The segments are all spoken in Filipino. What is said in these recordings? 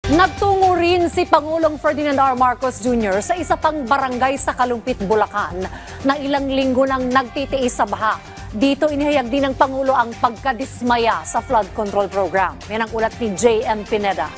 Nagtungo rin si Pangulong Ferdinand R. Marcos Jr. sa isa pang barangay sa Kalumpit, Bulacan na ilang linggo nang nagtitiis sa baha. Dito inihayag din ng Pangulo ang pagkadismaya sa flood control program. Yan ang ulat ni J.M. Pineda.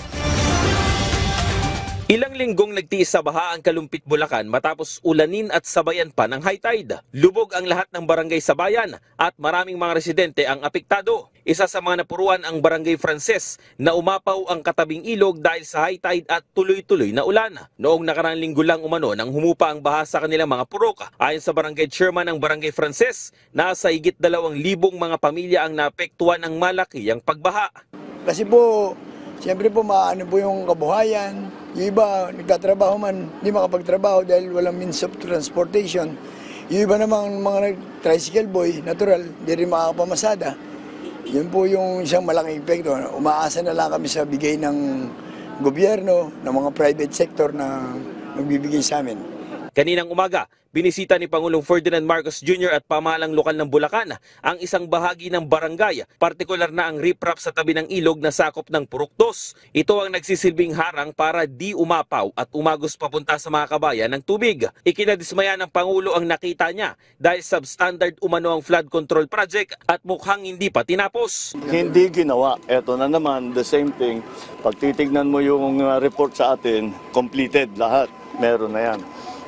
Ilang linggong nagtiis sa baha ang Kalumpit, Bulacan matapos ulanin at sabayan pa ng high tide. Lubog ang lahat ng barangay sa bayan at maraming mga residente ang apektado. Isa sa mga napuruan ang Barangay Frances na umapaw ang katabing ilog dahil sa high tide at tuloy-tuloy na ulan. Noong nakaraang linggo lang umano nang humupa ang baha sa kanilang mga purok. Ayon sa barangay chairman ng Barangay Frances, nasa higit 2,000 mga pamilya ang naapektuhan ng malaki ang pagbaha. Kasi po, siyempre po maano po yung kabuhayan. Yung iba, nagtatrabaho man, hindi makapagtrabaho dahil walang means of transportation. Yung iba namang mga tricycle boy, natural, hindi rin makakapamasada. Yun po yung isang malaking epekto. Umaasa na lang kami sa bigay ng gobyerno, ng mga private sector na nagbibigay sa amin. Kaninang umaga, binisita ni Pangulong Ferdinand Marcos Jr. at pamahalang lokal ng Bulacan ang isang bahagi ng barangay, partikular na ang riprap sa tabi ng ilog na sakop ng Purok 2. Ito ang nagsisilbing harang para di umapaw at umagos papunta sa mga kabayan ng tubig. Ikinadismaya ng Pangulo ang nakita niya dahil substandard umano ang flood control project at mukhang hindi pa tinapos. Hindi ginawa. Ito na naman, the same thing. Pag titignan mo yung report sa atin, completed lahat. Meron na yan.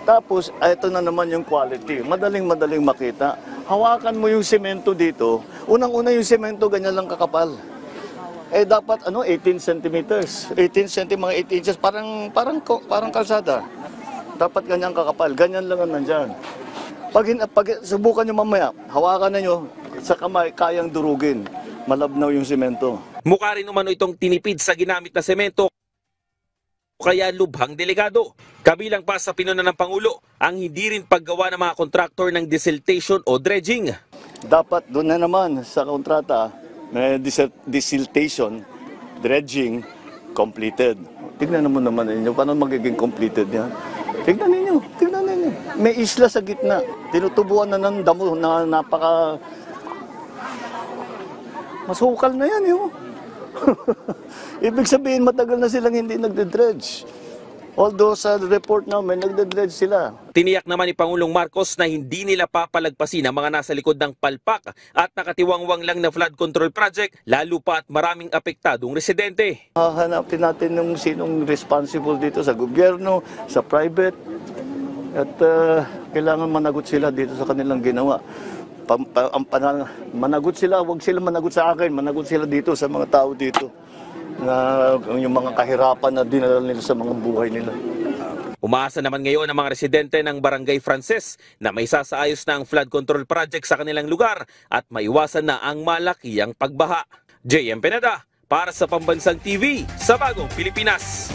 Tapos, ito na naman yung quality. Madaling makita. Hawakan mo yung semento dito. Unang-una yung semento, ganyan lang kakapal. Eh, dapat 18 centimeters. 18 cm, mga 8 inches, parang kalsada. Dapat ganyan kakapal. Ganyan lang ang nandyan. Pag subukan nyo mamaya, hawakan na nyo, sa kamay, kayang durugin. Malabnaw yung semento. Mukha rin umano itong tinipid sa ginamit na semento, kaya lubhang delikado. Kabilang pa sa pinuna ng Pangulo ang hindi rin paggawa ng mga kontraktor ng desiltation o dredging. Dapat doon na naman sa kontrata, may desiltation, dredging, completed. Tignan naman ninyo, paano magiging completed yan? Tignan ninyo. May isla sa gitna. Tinutubuan na ng damo na napaka... Masukal na yan, yun. Ibig sabihin, matagal na silang hindi nagde-dredge. Although sa report namin, nagde-dredge sila. Tiniyak naman ni Pangulong Marcos na hindi nila papalagpasin ang mga nasa likod ng palpak at nakatiwangwang lang na flood control project, lalo pa at maraming apektadong residente. Hahanapin natin yung sinong responsible dito sa gobyerno, sa private, at kailangan managot sila dito sa kanilang ginawa. Managot sila, huwag sila managot sa akin, managot sila dito sa mga tao dito na yung mga kahirapan na dinala nila sa mga buhay nila. Umaasa naman ngayon ang mga residente ng Barangay Frances na may sasaayos na ang flood control project sa kanilang lugar at maiwasan na ang malakihang pagbaha. J.M. Pineda para sa Pambansang TV sa Bagong Pilipinas.